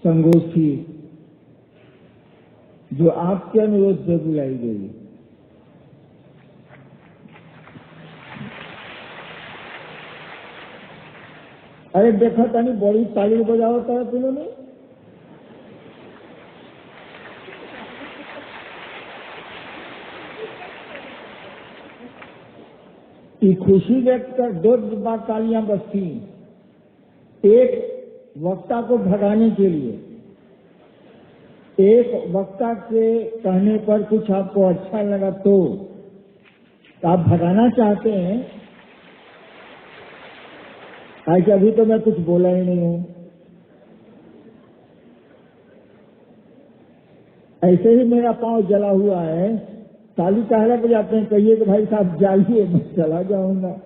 संगोष्ठी जो आपके अनुरोध से बुलाई गई। अरे देखा तानी बड़ी ताली बजाओ था तुमने ने। ये खुशी व्यक्त कर दो बार तालियां बजती, एक वक्ता को भगाने के लिए, एक वक्ता के कहने पर कुछ आपको अच्छा लगा तो आप भगाना चाहते हैं। आज अभी तो मैं कुछ बोला ही नहीं हूं। ऐसे ही मेरा पांव जला हुआ है, ताली कहला बजाते हैं, कहिए कि भाई साहब जाइए, मैं चला जाऊंगा।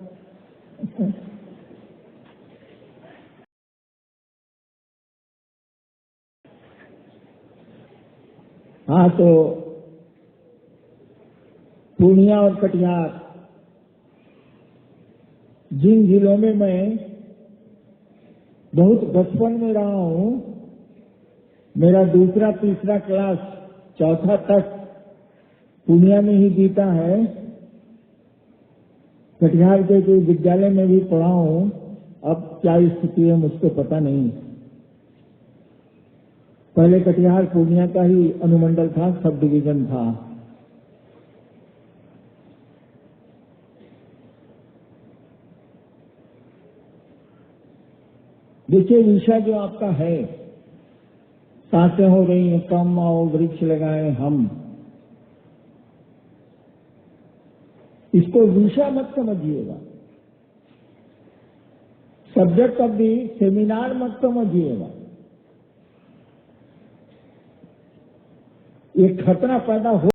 हाँ, तो पूर्णिया और कटिहार जिन जिलों में मैं बहुत बचपन में रहा हूं, मेरा दूसरा तीसरा क्लास चौथा तक पूर्णिया में ही बीता है। कटिहार के विद्यालय में भी पढ़ा हूं। अब क्या स्थिति है मुझको पता नहीं। पहले कटिहार पूर्णिया का ही अनुमंडल था, सब डिवीजन था। देखिए, विषय जो आपका है, सांसें हो रही हैं कम, आओ वृक्ष लगाएं हम, इसको विषय मत समझिएगा, सब्जेक्ट ऑफ दी सेमिनार मत समझिएगा। ये खतरा पैदा हो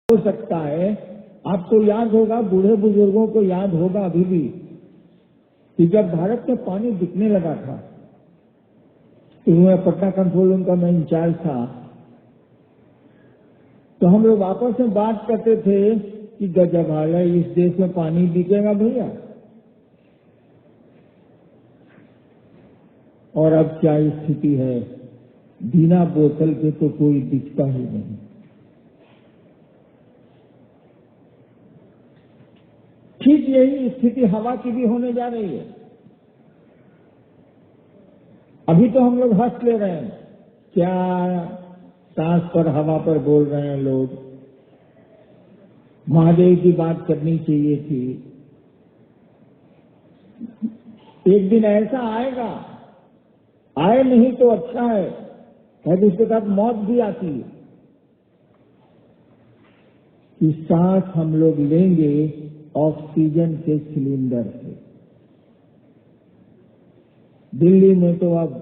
सकता है। आपको याद होगा, बूढ़े बुजुर्गों को याद होगा अभी भी, कि जब भारत में पानी दिखने लगा था, पटना कंट्रोल रूम का मैं इंचार्ज था, तो हम लोग आपस में बात करते थे कि गजब हाल है, इस देश में पानी बिकेगा भैया। और अब क्या स्थिति है, बिना बोतल के तो कोई दिखता ही नहीं। ठीक यही स्थिति हवा की भी होने जा रही है। अभी तो हम लोग हंस ले रहे हैं, क्या सांस पर हवा पर बोल रहे हैं लोग। महादेव की बात करनी चाहिए थी। एक दिन ऐसा आएगा, आए नहीं तो अच्छा है, क्योंकि उसके साथ मौत भी आती है, कि सांस हम लोग लेंगे ऑक्सीजन के सिलेंडर से। दिल्ली में तो अब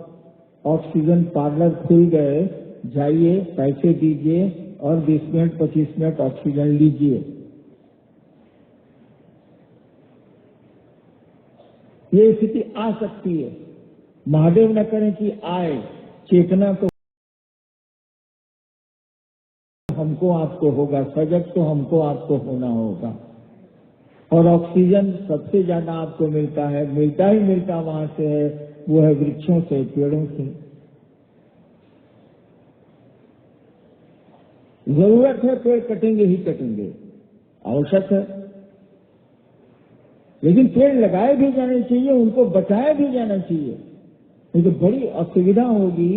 ऑक्सीजन पार्लर खुल गए, जाइए पैसे दीजिए और 20 मिनट 25 मिनट ऑक्सीजन लीजिए। ये स्थिति आ सकती है। महादेव न करें कि आए, चेतना तो हमको आपको होगा, सजग तो हमको आपको होना होगा। और ऑक्सीजन सबसे ज्यादा आपको मिलता है, मिलता ही मिलता वहां से है, वो है वृक्षों से, पेड़ों से। जरूरत है, पेड़ कटेंगे ही कटेंगे, आवश्यक है, लेकिन पेड़ लगाए भी जाने चाहिए, उनको बचाया भी जाना चाहिए, नहीं तो बड़ी असुविधा होगी।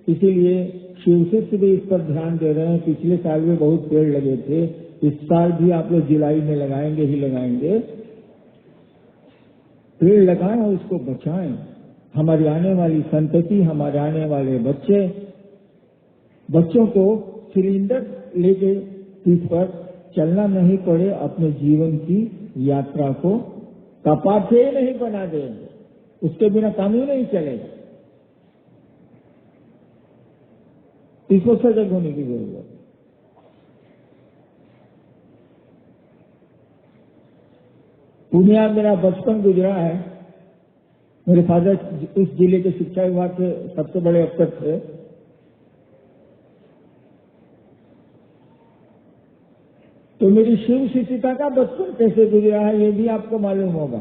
इसीलिए शिवसेना से भी इस पर ध्यान दे रहे हैं। पिछले साल में बहुत पेड़ लगे थे, इस साल भी आप लोग जुलाई में लगाएंगे ही लगाएंगे। पेड़ लगाएं और उसको बचाएं। हमारी आने वाली संतति, हमारे आने वाले बच्चों को सिलेंडर लेके पीठ पर चलना नहीं पड़े, अपने जीवन की यात्रा को कपाटे नहीं बना देंगे, उसके बिना काम ही नहीं चलेगा। इसको सजग होने की जरूरत है। पूर्णिया मेरा बचपन गुजरा है। मेरे फादर उस जिले के शिक्षा विभाग के सबसे बड़े अफसर थे। तो मेरी शिव शिक्षिका का बचपन कैसे गुजरा है ये भी आपको मालूम होगा।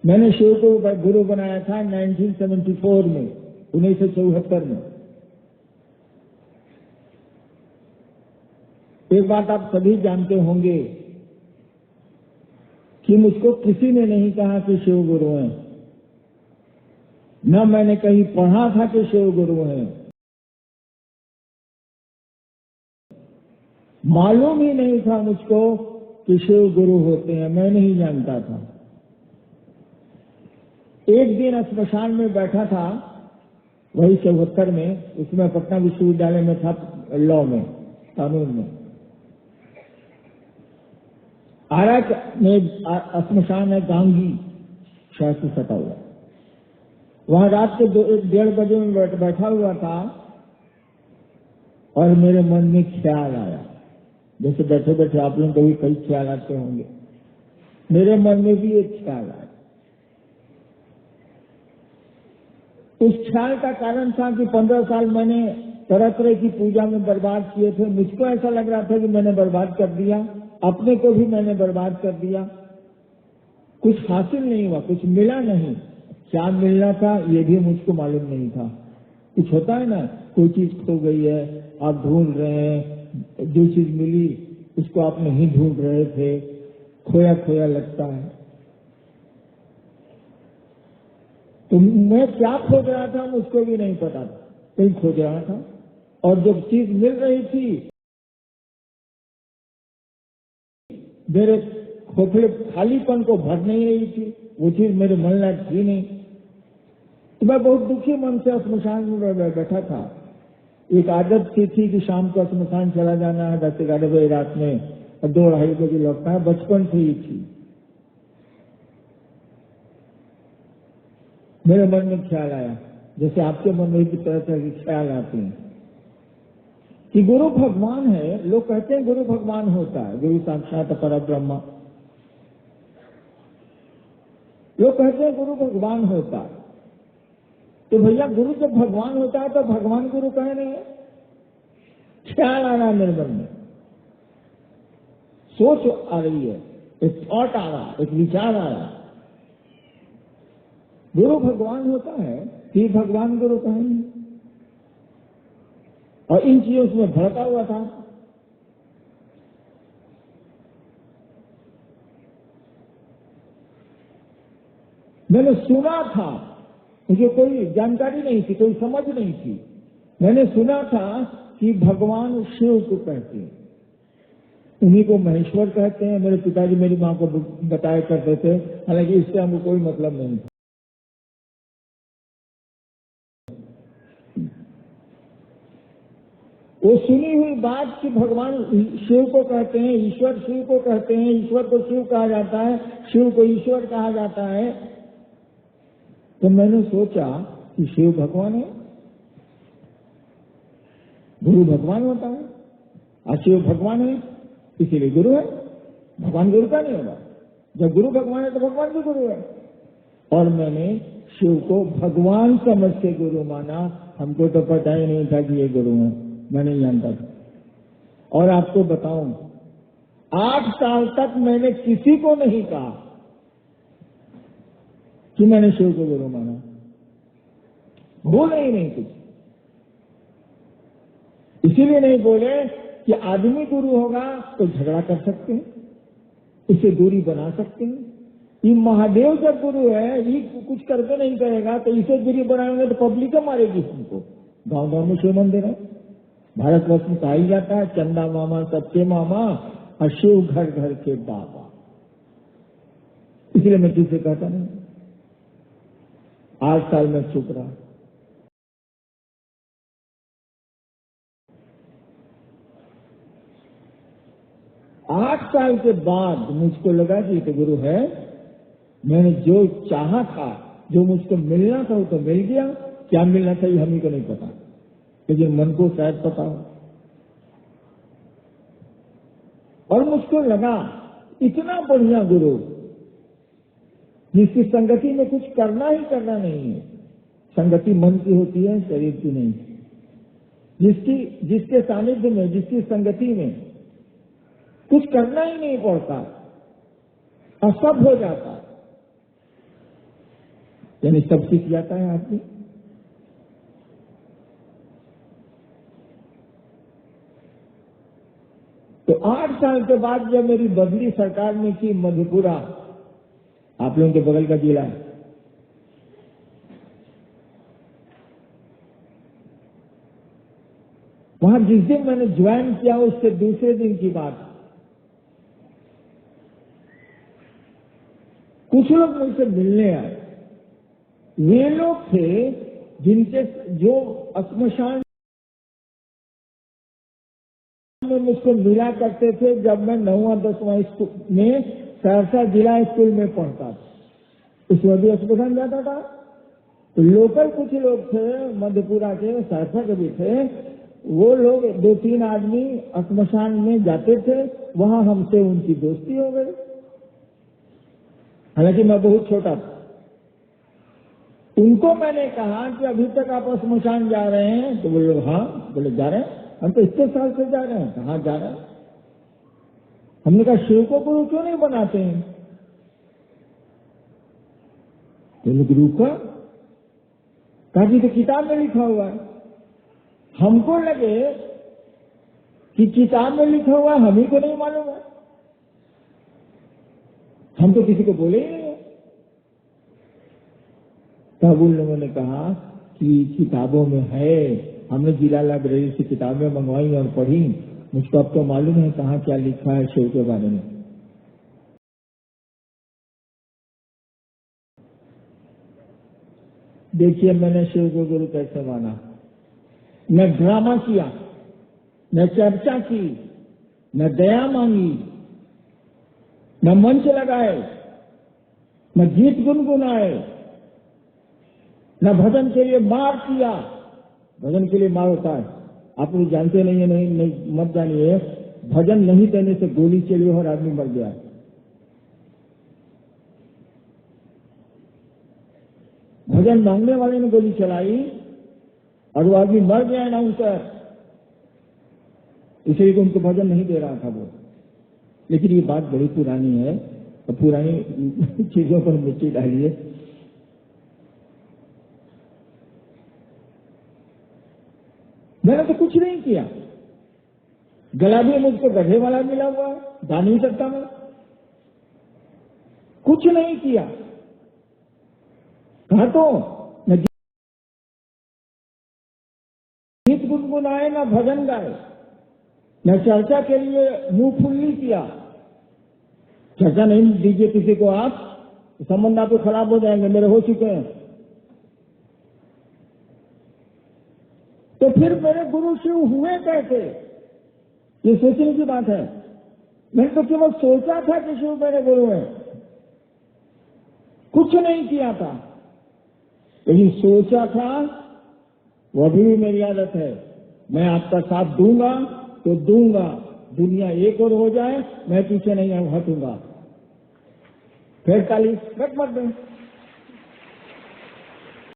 मैंने शिव को गुरु बनाया था 1974 में, 1974 में। एक बात आप सभी जानते होंगे कि मुझको किसी ने नहीं कहा कि शिव गुरु हैं, न मैंने कहीं पढ़ा था कि शिव गुरु हैं। मालूम ही नहीं था मुझको कि शिव गुरु होते हैं, मैं नहीं जानता था। एक दिन स्मशान में बैठा था, वही 74 में, उसमें पटना विश्वविद्यालय में था, लॉ में, कानून में। आरा में श्मशान है, गांगी शहर से सटा हुआ। वहां रात के 1-1:30 बजे में बैठा हुआ था और मेरे मन में ख्याल आया, जैसे बैठे बैठे आप लोग कभी कई ख्याल आते होंगे, मेरे मन में भी एक ख्याल आया। उस ख्याल का कारण था कि 15 साल मैंने तरह तरह की पूजा में बर्बाद किए थे। मुझको ऐसा लग रहा था कि मैंने बर्बाद कर दिया, अपने को भी मैंने बर्बाद कर दिया। कुछ हासिल नहीं हुआ, कुछ मिला नहीं। क्या मिलना था ये भी मुझको मालूम नहीं था। कुछ होता है ना, कोई चीज खो गई है, आप ढूंढ रहे हैं, जो चीज मिली उसको आप नहीं ढूंढ रहे थे, खोया खोया लगता है। तो मैं क्या खोज रहा था मुझको भी नहीं पता था, कहीं खोज रहा था। और जब चीज मिल रही थी, मेरे खोखले खालीपन को भर नहीं रही थी, वो चीज मेरे मन लायक थी नहीं। तो मैं बहुत दुखी मन से स्मशान में बैठा था। एक आदत थी कि शाम को स्मशान चला जाना है 10-11 बजे रात में और 2-2:30 बजे लौटना है, बचपन से ही थी। मेरे मन में ख्याल आया, जैसे आपके मन में भी तरह तरह के ख्याल आते हैं कि गुरु भगवान है। लोग कहते हैं गुरु भगवान होता है, गुरु साक्षात परब्रह्म। लोग कहते हैं गुरु भगवान होता है। तो भैया गुरु जब भगवान होता है तो भगवान गुरु कहे नहीं है? ख्याल आ रहा है मेरे मन में, सोच आ रही है, एक थॉट आ रहा, एक विचार आ रहा। गुरु भगवान होता है कि भगवान गुरु कहेंगे। और इन चीजों से भड़का हुआ था। मैंने सुना था, मुझे कोई जानकारी नहीं थी, कोई समझ नहीं थी। मैंने सुना था कि भगवान शिव को कहते हैं, उन्हीं को महेश्वर कहते हैं। मेरे पिताजी मेरी मां को बताया करते थे, हालांकि इससे हमको कोई मतलब नहीं था। वो सुनी हुई बात कि भगवान शिव को कहते हैं, ईश्वर शिव को कहते हैं, ईश्वर को शिव कहा जाता है, शिव को ईश्वर कहा जाता है। तो मैंने सोचा कि शिव भगवान है, गुरु भगवान होता है, और शिव भगवान है इसीलिए गुरु है। भगवान गुरु का नहीं होगा, जब गुरु भगवान है तो भगवान भी गुरु है। और मैंने शिव को भगवान समझ के गुरु माना। हमको तो पता ही नहीं था कि ये गुरु है, मैं नहीं जानता था। और आपको बताऊं, 8 साल तक मैंने किसी को नहीं कहा कि मैंने शिव को गुरु माना, बोले ही नहीं कुछ। इसीलिए नहीं बोले कि आदमी गुरु होगा तो झगड़ा कर सकते हैं, इससे दूरी बना सकते हैं। ये महादेव जब गुरु है, ये कुछ करके नहीं करेगा तो इसे दूरी बनाएंगे तो पब्लिक मारेगी हमको। गांव गांव में शिव मंदिर है, भारतवर्ष में कहा ही जाता है चंदा मामा सबके मामा और शिव घर घर के बाबा। इसलिए मैं किसी कहता नहीं। 8 साल में चुप रहा। 8 साल के बाद मुझको लगा कि तो गुरु है। मैंने जो चाहा था, जो मुझको मिलना था वो तो मिल गया। क्या मिलना था ये हमें को नहीं पता, लेकिन मन को शायद पता हो। और मुझको लगा इतना बढ़िया गुरु जिसकी संगति में कुछ करना ही करना नहीं है। संगति मन की होती है, शरीर की नहीं। जिसके सानिध्य में, जिसकी संगति में कुछ करना ही नहीं पड़ता और सब हो जाता। यानी सब सीख जाता है आदमी। तो 8 साल के बाद जब मेरी बदली सरकार ने की मधेपुरा, आप लोगों के बगल का जिला है, वहां जिस दिन मैंने ज्वाइन किया उसके दूसरे दिन की बात, कुछ लोग मुझसे मिलने आए। वे लोग थे जिनके जो श्मशान में मुझको मिला करते थे जब मैं 9वां 10वां स्कूल में सहरसा जिला स्कूल में पढ़ता था। उस वक्त भी श्मशान जाता था। तो लोकल कुछ लोग थे मधेपुरा के, सहरसा के भी थे, वो लोग 2-3 आदमी श्मशान में जाते थे, वहां हमसे उनकी दोस्ती हो गई। हालांकि मैं बहुत छोटा था। उनको मैंने कहा कि अभी तक आप श्मशान जा रहे हैं? तो बोले हाँ। बोले जा रहे हैं, हम तो इतने साल से जा रहे हैं। कहाँ जा रहे हैं? हमने कहा शिव को गुरु क्यों नहीं बनाते हैं? तो लोग रुका, कहा कि तो किताब में लिखा हुआ है। हमको लगे कि किताब में लिखा हुआ है, हम ही को नहीं मालूम है, हम तो किसी को बोले ही नहीं है। तब उन लोगों ने कहा कि किताबों में है, हमने जिला लाइब्रेरी से किताबें मंगवाई और पढ़ी, मुझको अब तो मालूम है कहाँ क्या लिखा है शिव के बारे में। देखिए मैंने शिव को गुरु कैसे माना। न ड्रामा किया, न चर्चा की, न दया मांगी, न मंच लगाए, न गीत गुनगुनाए, न भजन के लिए मार किया। भजन के लिए मार होता है, आप लोग जानते नहीं है, नहीं मत जानिए। भजन नहीं देने से गोली चली और आदमी मर गया। भजन मांगने वाले ने गोली चलाई और वो आदमी मर गया ना उनकर, इसलिए तो उनको भजन नहीं दे रहा था वो। लेकिन ये बात बड़ी पुरानी है, तो पुरानी चीजों पर मिट्टी डालिए। मैंने तो कुछ नहीं किया। गला भी मुझको गधे वाला मिला हुआ है, गा नहीं सकता मैं, कुछ नहीं किया। कहा तो न गीत गुनगुनाए, न भजन गाए, न चर्चा के लिए मुंह फुल्ली किया। चर्चा नहीं दीजिए किसी को आप, संबंध आपको खराब हो जाएंगे, मेरे हो चुके हैं। तो फिर मेरे गुरु शिव हुए कैसे, ये सोचने की बात है। मैंने तो केवल सोचा था कि शिव मेरे गुरु हैं, कुछ नहीं किया था। लेकिन सोचा था, वो अभी भी मेरी आदत है। मैं आपका साथ दूंगा तो दूंगा, दुनिया एक और हो जाए मैं पीछे नहीं हटूंगा। फिर ताली रख मत दें।